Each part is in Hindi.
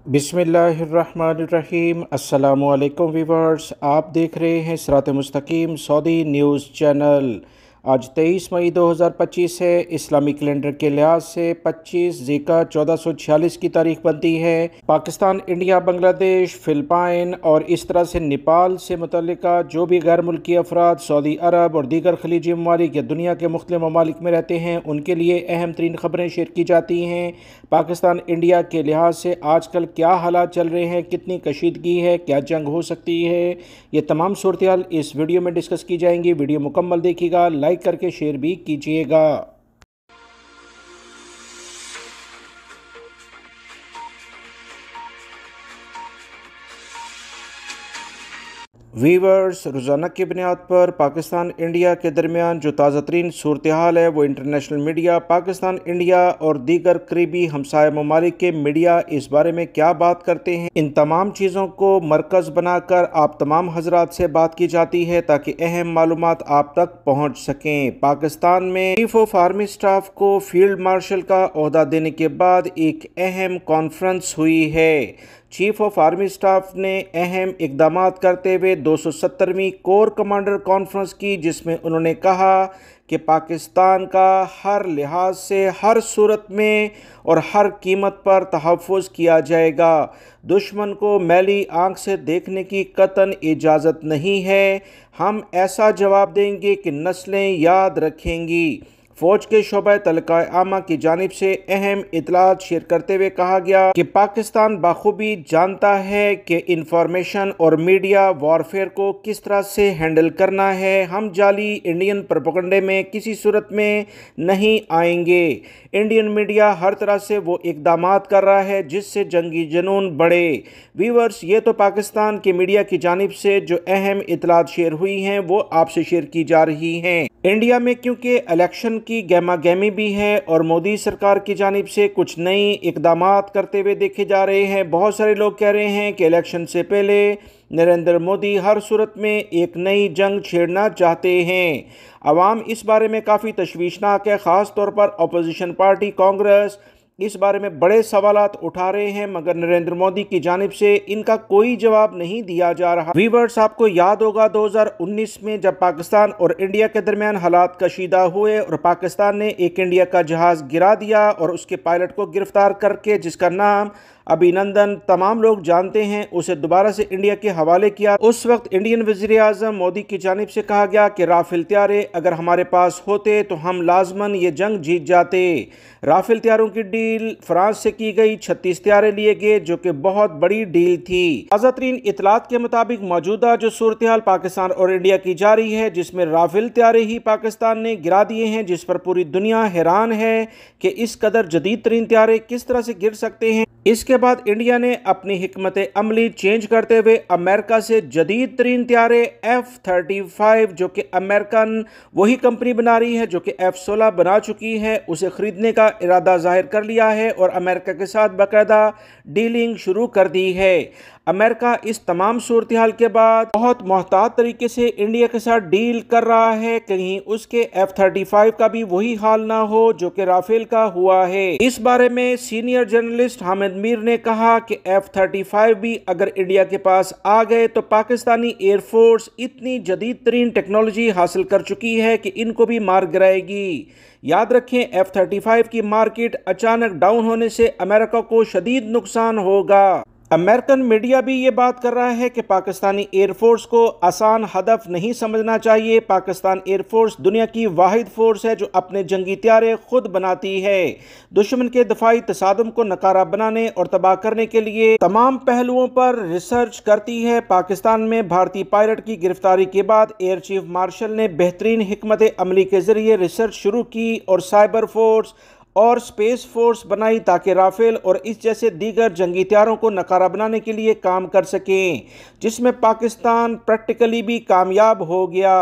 बिस्मिल्लाहिर्रहमानिर्रहीम। अस्सलामुअलैकुम वीवर्स, आप देख रहे हैं सिरात मुस्तकीम सऊदी न्यूज़ चैनल। आज 23 मई 2025 है। इस्लामी कैलेंडर के लिहाज से 25 ज़िका 1446 की तारीख बनती है। पाकिस्तान, इंडिया, बांग्लादेश, फ़िलिपाइन और इस तरह से नेपाल से मुतल्लिका जो भी गैर मुल्की अफराद सऊदी अरब और दीगर खलीजी ममालिक या दुनिया के मुख्तलिफ ममालिक में रहते हैं, उनके लिए अहम तरीन ख़बरें शेयर की जाती हैं। पाकिस्तान इंडिया के लिहाज से आजकल क्या हालात चल रहे हैं, कितनी कशीदगी है, क्या जंग हो सकती है, ये तमाम सूरत हाल इस वीडियो में डिस्कस की जाएंगी। वीडियो मुकम्मल देखिएगा, लाइक करके शेयर भी कीजिएगा। वीवर्स, रोज़ाना की बुनियाद पर पाकिस्तान इंडिया के दरमियान जो ताज़ा तरीन सूरत हाल है वो इंटरनेशनल मीडिया, पाकिस्तान इंडिया और दीगर करीबी हमसाय ममालिक के मीडिया इस बारे में क्या बात करते हैं, इन तमाम चीज़ों को मरकज़ बनाकर आप तमाम हजरात से बात की जाती है ताकि अहम मालूमात आप तक पहुँच सकें। पाकिस्तान में चीफ ऑफ आर्मी स्टाफ को फील्ड मार्शल का ओहदा देने के बाद एक अहम कॉन्फ्रेंस हुई है। चीफ ऑफ आर्मी स्टाफ ने अहम इकदाम करते हुए 270वीं कोर कमांडर कॉन्फ्रेंस की, जिसमें उन्होंने कहा कि पाकिस्तान का हर लिहाज से, हर सूरत में और हर कीमत पर तहफ़्फ़ुज़ किया जाएगा। दुश्मन को मैली आंख से देखने की कतन इजाज़त नहीं है। हम ऐसा जवाब देंगे कि नस्लें याद रखेंगी। फ़ौज के शोबा तलका आमा की जानिब से अहम इतलात शेयर करते हुए कहा गया कि पाकिस्तान बाखूबी जानता है कि इंफॉर्मेशन और मीडिया वॉरफेयर को किस तरह से हैंडल करना है। हम जाली इंडियन प्रोपेगेंडे में किसी सूरत में नहीं आएंगे। इंडियन मीडिया हर तरह से वो इकदाम कर रहा है जिससे जंगी जुनून बढ़े। व्यूअर्स, ये तो पाकिस्तान की मीडिया की जानिब से जो अहम इतलात शेयर हुई हैं वो आपसे शेयर की जा रही हैं। इंडिया में क्योंकि इलेक्शन की गहमा गहमी भी है और मोदी सरकार की जानिब से कुछ नई इकदाम करते हुए देखे जा रहे हैं। बहुत सारे लोग कह रहे हैं कि इलेक्शन से पहले नरेंद्र मोदी हर सूरत में एक नई जंग छेड़ना चाहते हैं। अवाम इस बारे में काफ़ी तशवीशनाक है, ख़ास तौर पर अपोजिशन पार्टी कांग्रेस इस बारे में बड़े सवालात उठा रहे हैं, मगर नरेंद्र मोदी की जानिब से इनका कोई जवाब नहीं दिया जा रहा। वीवर्स, आपको याद होगा 2019 में जब पाकिस्तान और इंडिया के दरमियान हालात कशीदा हुए और पाकिस्तान ने एक इंडिया का जहाज़ गिरा दिया और उसके पायलट को गिरफ्तार करके, जिसका नाम अभिनंदन तमाम लोग जानते हैं, उसे दोबारा से इंडिया के हवाले किया। उस वक्त इंडियन वज़ीर आज़म मोदी की जानिब से कहा गया कि राफेल त्यारे अगर हमारे पास होते तो हम लाजमन ये जंग जीत जाते। राफेल त्यारों की डील फ्रांस से की गई, 36 त्यारे लिए गए, जो कि बहुत बड़ी डील थी। ताज़ा तरीन इतलात के मुताबिक मौजूदा जो सूरत हाल पाकिस्तान और इंडिया की जारी है, जिसमें राफेल त्यारे ही पाकिस्तान ने गिरा दिए हैं, जिस पर पूरी दुनिया हैरान है कि इस कदर जदीद तरीन त्यारे किस तरह से गिर सकते हैं। इसके बाद इंडिया ने अपनी हिकमत अमली चेंज करते हुए अमेरिका से जदीद तरीन त्यारे F-35, जो कि अमेरिकन वही कंपनी बना रही है जो कि F-16 बना चुकी है, उसे खरीदने का इरादा जाहिर कर लिया है और अमेरिका के साथ बाकायदा डीलिंग शुरू कर दी है। अमेरिका इस तमाम सूरत हाल के बाद बहुत मोहतात तरीके से इंडिया के साथ डील कर रहा है, कहीं उसके F-35 का भी वही हाल ना हो जो कि राफेल का हुआ है। इस बारे में सीनियर जर्नलिस्ट हामिद मीर ने कहा कि F-35 भी अगर इंडिया के पास आ गए तो पाकिस्तानी एयरफोर्स इतनी जदीद तरीन टेक्नोलॉजी हासिल कर चुकी है कि इनको भी मार गिराएगी। याद रखें, F-35 की मार्केट अचानक डाउन होने से अमेरिका को शदीद नुकसान होगा। अमेरिकन मीडिया भी ये बात कर रहा है कि पाकिस्तानी एयरफोर्स को आसान हदफ नहीं समझना चाहिए। पाकिस्तान एयरफोर्स दुनिया की वाहिद फोर्स है जो अपने जंगी त्यारे खुद बनाती है। दुश्मन के दफाई तसादुम को नकारा बनाने और तबाह करने के लिए तमाम पहलुओं पर रिसर्च करती है। पाकिस्तान में भारतीय पायलट की गिरफ्तारी के बाद एयर चीफ मार्शल ने बेहतरीन हिकमत अमली के जरिए रिसर्च शुरू की और साइबर फोर्स और स्पेस फोर्स बनाई ताकि राफेल और इस जैसे दीगर जंगी त्यारों को नकारा बनाने के लिए काम कर सकें, जिसमें पाकिस्तान प्रैक्टिकली भी कामयाब हो गया।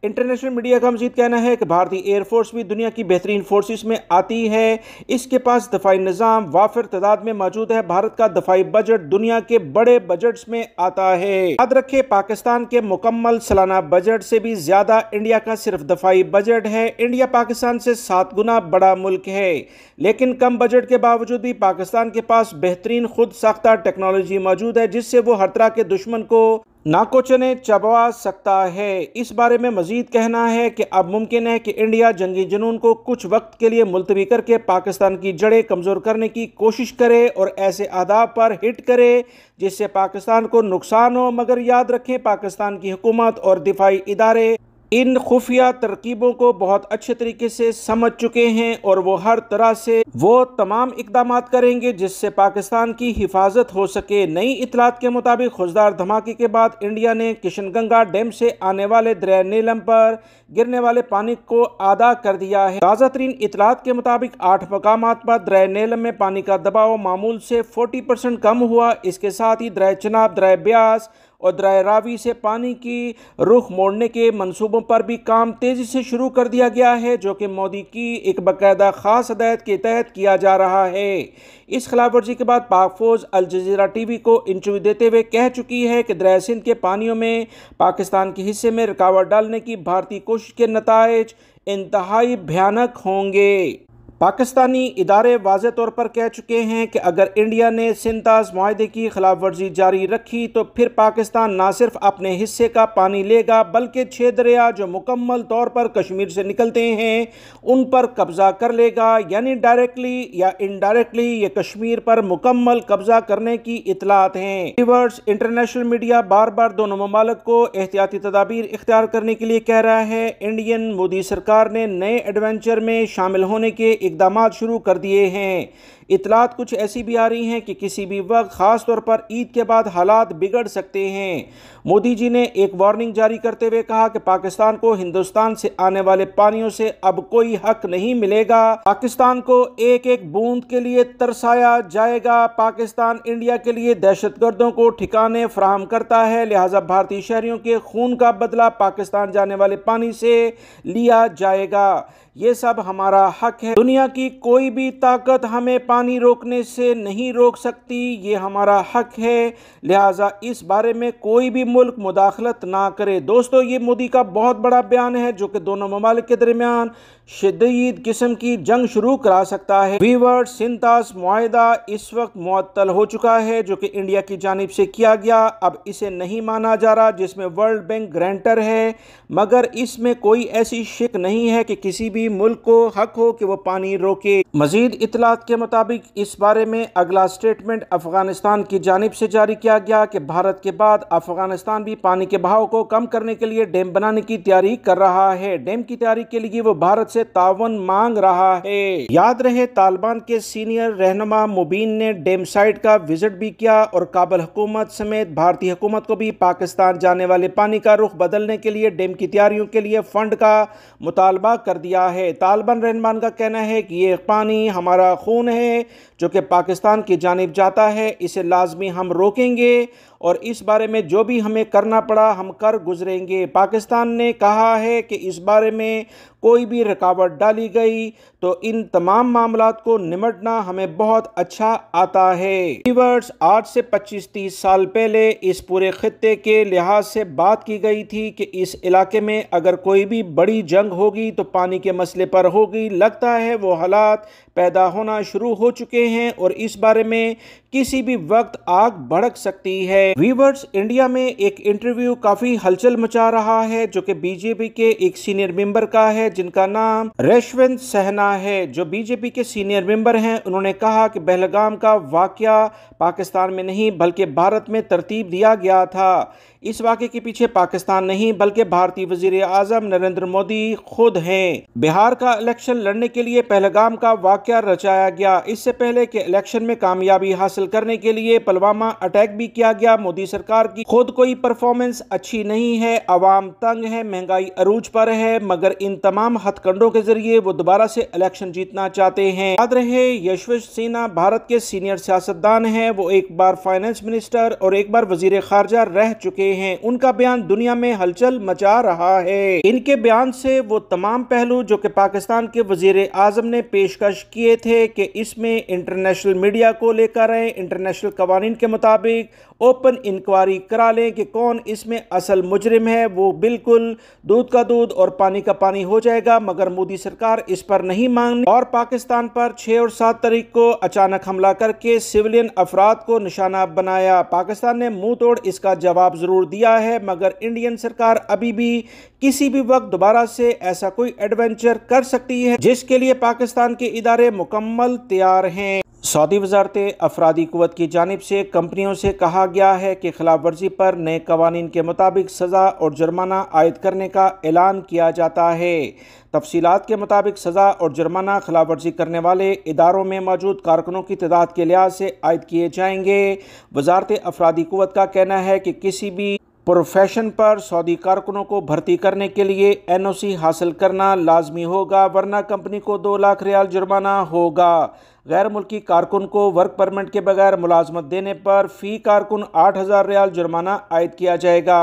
इंटरनेशनल मीडिया का मजीद कहना है कि भारतीय एयरफोर्स भी दुनिया की बेहतरीन फोर्सेस में आती है। इसके पास दफाई निज़ाम वाफिर तादाद में मौजूद है। भारत का दफाई बजट दुनिया के बड़े बजट्स में आता है। याद रखें, पाकिस्तान के मुकम्मल सालाना बजट से भी ज्यादा इंडिया का सिर्फ दफाई बजट है। इंडिया पाकिस्तान से 7 गुना बड़ा मुल्क है। लेकिन कम बजट के बावजूद भी पाकिस्तान के पास बेहतरीन खुद साख्ता टेक्नोलॉजी मौजूद है जिससे वो हर तरह के दुश्मन को नाकोचने चबवा सकता है। इस बारे में मजीद कहना है कि अब मुमकिन है कि इंडिया जंगी जुनून को कुछ वक्त के लिए मुलतवी करके पाकिस्तान की जड़ें कमज़ोर करने की कोशिश करे और ऐसे आदाब पर हिट करे जिससे पाकिस्तान को नुकसान हो, मगर याद रखें पाकिस्तान की हुकूमत और दिफाई इदारे इन खुफिया तरकीबों को बहुत अच्छे तरीके से समझ चुके हैं और वो हर तरह से वो तमाम इकदाम करेंगे जिससे पाकिस्तान की हिफाजत हो सके। नई इतलात के मुताबिक खुशदार धमाके के बाद इंडिया ने किशनगंगा डैम से आने वाले दरिया नीलम पर गिरने वाले पानी को आधा कर दिया है। ताज़ा तरीन इतलात के मुताबिक 8 मकामात पर दरिया नीलम में पानी का दबाव मामूल से 40% कम हुआ। इसके साथ ही दरिया चनाब, दरिया ब्यास और दरिया रावी से पानी की रुख मोड़ने के मंसूबों पर भी काम तेजी से शुरू कर दिया गया है, जो कि मोदी की एक बाकायदा खास हदायत के तहत किया जा रहा है। इस खिलाफ वर्जी के बाद पाक फौज अल जजीरा टीवी को इंटरव्यू देते हुए कह चुकी है कि दरिया सिंध के पानियों में पाकिस्तान के हिस्से में रुकावट डालने की भारतीय कोशिश के नताइज इंतहाई भयानक होंगे। पाकिस्तानी इदारे वाज़े तौर पर कह चुके हैं कि अगर इंडिया ने सिंताज मुआहदे की खिलाफ वर्जी जारी रखी तो फिर पाकिस्तान न सिर्फ अपने हिस्से का पानी लेगा बल्कि 6 दरिया जो मुकम्मल तौर पर कश्मीर से निकलते हैं उन पर कब्जा कर लेगा, यानी डायरेक्टली या इनडायरेक्टली ये कश्मीर पर मुकम्मल कब्जा करने की इतलात हैं। व्यूअर्स, इंटरनेशनल मीडिया बार बार दोनों ममालिक को एहतियाती तदाबीर इख्तियार करने के लिए कह रहा है। इंडियन मोदी सरकार ने नए एडवेंचर में शामिल होने के इकदाम शुरू कर दिए हैं। इतलात कुछ ऐसी भी आ रही हैं कि किसी भी वक्त खास तौर पर ईद के बाद हालात बिगड़ सकते हैं। मोदी जी ने एक वार्निंग जारी करते हुए कहा कि पाकिस्तान को हिंदुस्तान से आने वाले पानियों से अब कोई हक नहीं मिलेगा। पाकिस्तान को एक एक बूंद के लिए तरसाया जाएगा। पाकिस्तान इंडिया के लिए दहशतगर्दों को ठिकाने फराहम करता है, लिहाजा भारतीय शहरियों के खून का बदला पाकिस्तान जाने वाले पानी से लिया जाएगा। ये सब हमारा हक है। दुनिया की कोई भी ताकत हमें पानी रोकने से नहीं रोक सकती, ये हमारा हक है, लिहाजा इस बारे में कोई भी मुल्क मुदाखलत ना करे। दोस्तों, ये मोदी का बहुत बड़ा बयान है जो कि दोनों ममालिक के दरमियान शदीद किस्म की जंग शुरू करा सकता है। व्यूअर्स, सिंताज मुआहदा इस वक्त मुअत्तल हो चुका है जो कि इंडिया की जानिब से किया गया। अब इसे नहीं माना जा रहा, जिसमें वर्ल्ड बैंक गारंटर है, मगर इसमें कोई ऐसी शिक नहीं है कि किसी भी मुल्क को हक हो कि वो पानी रोके। मजीद इतलात के मुताबिक इस बारे में अगला स्टेटमेंट अफगानिस्तान की जानिब से जारी किया गया कि भारत के बाद अफगानिस्तान भी पानी के बहाव को कम करने के लिए डैम बनाने की तैयारी कर रहा है। डैम की तैयारी के लिए वो भारत से तावन मांग रहा है। याद रहे, तालिबान के सीनियर रहनुमा मुबीन ने डैम साइट का विजिट भी किया और काबुल हुकूमत समेत भारतीय हुकूमत को भी पाकिस्तान जाने वाले पानी का रुख बदलने के लिए डैम की तैयारियों के लिए फंड का मुतालबा कर दिया है। तालिबान रहनुमान का कहना है कि ये पानी हमारा खून है जो कि पाकिस्तान की जानिब जाता है, इसे लाजमी हम रोकेंगे और इस बारे में जो भी हमें करना पड़ा हम कर गुजरेंगे। पाकिस्तान ने कहा है कि इस बारे में कोई भी रुकावट डाली गई तो इन तमाम मामलात को निमटना हमें बहुत अच्छा आता है। व्यूअर्स, आज से 25-30 साल पहले इस पूरे खित्ते के लिहाज से बात की गई थी कि इस इलाके में अगर कोई भी बड़ी जंग होगी तो पानी के मसले पर होगी। लगता है वो हालात पैदा होना शुरू हो चुके हैं और इस बारे में किसी भी वक्त आग भड़क सकती है। व्यूअर्स, इंडिया में एक इंटरव्यू काफी हलचल मचा रहा है जो कि बीजेपी के एक सीनियर मेंबर का है जिनका नाम यशवंत सिन्हा है। जो बीजेपी के सीनियर मेंबर हैं, उन्होंने कहा कि पहलगाम का वाकया पाकिस्तान में नहीं बल्कि भारत में तरतीब दिया गया था। इस वाक़े के पीछे पाकिस्तान नहीं बल्कि भारतीय वज़ीर आज़म नरेंद्र मोदी खुद हैं। बिहार का इलेक्शन लड़ने के लिए पहलगाम का वाकया रचाया गया। इससे पहले कि इलेक्शन में कामयाबी हासिल करने के लिए पुलवामा अटैक भी किया गया। मोदी सरकार की खुद कोई परफॉर्मेंस अच्छी नहीं है, अवाम तंग है, महंगाई अरूज पर है, मगर इन तमाम हथकंडों के जरिए वो दोबारा से इलेक्शन जीतना चाहते हैं। याद रहे, यशवंत सिन्हा भारत के सीनियर सियासतदान हैं। वो एक बार फाइनेंस मिनिस्टर और एक बार वजीर खारजा रह चुके हैं। उनका बयान दुनिया में हलचल मचा रहा है। इनके बयान से वो तमाम पहलू जो कि पाकिस्तान के वजीर आजम ने पेशकश किए थे कि इसमें इंटरनेशनल मीडिया को लेकर आए, जाएं, इंटरनेशनल कवानीन के मुताबिक ओपन इंक्वायरी करा लें कि कौन इसमें असल मुजरिम है। वो बिल्कुल दूध का दूध और पानी का पानी हो जाएगा, मगर मोदी सरकार इस पर नहीं मांगनी और पाकिस्तान पर 6 और 7 तारीख को अचानक हमला करके सिविलियन अफराद को निशाना बनाया। पाकिस्तान ने मुंह तोड़ इसका जवाब जरूर दिया है, मगर इंडियन सरकार अभी भी किसी भी वक्त दोबारा से ऐसा कोई एडवेंचर कर सकती है जिसके लिए पाकिस्तान के इदारे मुकम्मल तैयार हैं। सऊदी वजारत अफरादी कुव्वत की जानिब से कंपनियों से कहा गया है कि खिलाफ वर्जी पर नए कवानीन के मुताबिक सज़ा और जुर्माना आयद करने का ऐलान किया जाता है। तफसीलात के मुताबिक सज़ा और जुर्माना खिलाफ वर्जी करने वाले इदारों में मौजूद कारकुनों की तादाद के लिहाज से आयद किए जाएंगे। वजारत अफरादी कुव्वत का कहना है कि किसी भी प्रोफेशन पर सऊदी कारकुनों को भर्ती करने के लिए NOC हासिल करना लाजमी होगा, वरना कंपनी को 2 लाख रियाल जुर्माना होगा। गैर मुल्की कारकुन को वर्क परमिट के बगैर मुलाजमत देने पर फ़ी कारकुन 8,000 रियाल जुर्माना आयद किया जाएगा।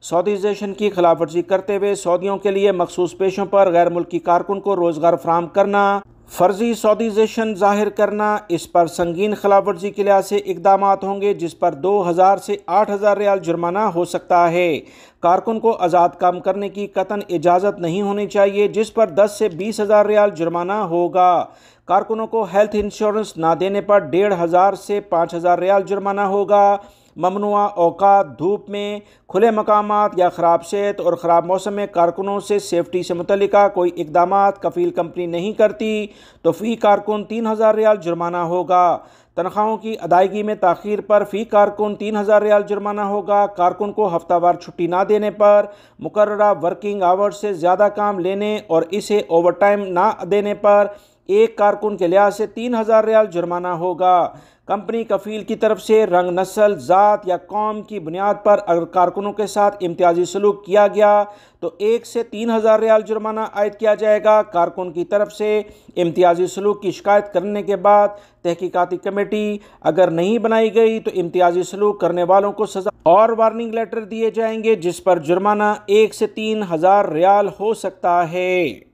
सऊदीजेशन की खिलाफ वर्जी करते हुए सऊदियों के लिए मखसूस पेशों पर गैर मुल्की कारकुन को रोज़गार फराहम करना, फर्जी सऊदीजेशन जाहिर करना, इस पर संगीन खिलाफ वर्जी के लिहाज से इकदाम होंगे, जिस पर 2,000 से 8,000 रियाल जुर्माना हो सकता है। कारकुन को आज़ाद काम करने की कतन इजाज़त नहीं होनी चाहिए, जिस पर 10 से 20,000 रियाल जुर्माना होगा। कारकुनों को हेल्थ इंश्योरेंस ना देने पर 1,500 से 5,000 रियाल जुर्माना होगा। ममनुआ औकात, धूप में, खुले मकामात या ख़राब सेहत और ख़राब मौसम में कारकुनों से सेफ्टी से मुतल्लिका कोई इकदामात कफ़ील कंपनी नहीं करती तो फ़ी कारकुन 3,000 रियाल जुर्माना होगा। तनख्वाहों की अदायगी में ताख़ीर पर फ़ी कारकुन 3,000 रियाल जुर्माना होगा। कारकुन को हफ्तावार छुट्टी ना देने पर, मुकर्ररा वर्किंग आवर्स से ज़्यादा काम लेने और इसे ओवर टाइम ना देने पर एक कारकुन के लिहाज से 3,000 रियाल जुर्माना होगा। कंपनी कफील की तरफ से रंग, नस्ल, ज़ात या कौम की बुनियाद पर अगर कारकुनों के साथ इम्तियाजी सलूक किया गया तो 1 से 3,000 रियाल जुर्माना आयद किया जाएगा। कारकुन की तरफ से इम्तियाजी सलूक की शिकायत करने के बाद तहकीकाती कमेटी अगर नहीं बनाई गई तो इम्तियाजी सलूक करने वालों को सज़ा और वार्निंग लेटर दिए जाएंगे, जिस पर जुर्माना 1 से 3,000 रियाल हो सकता है।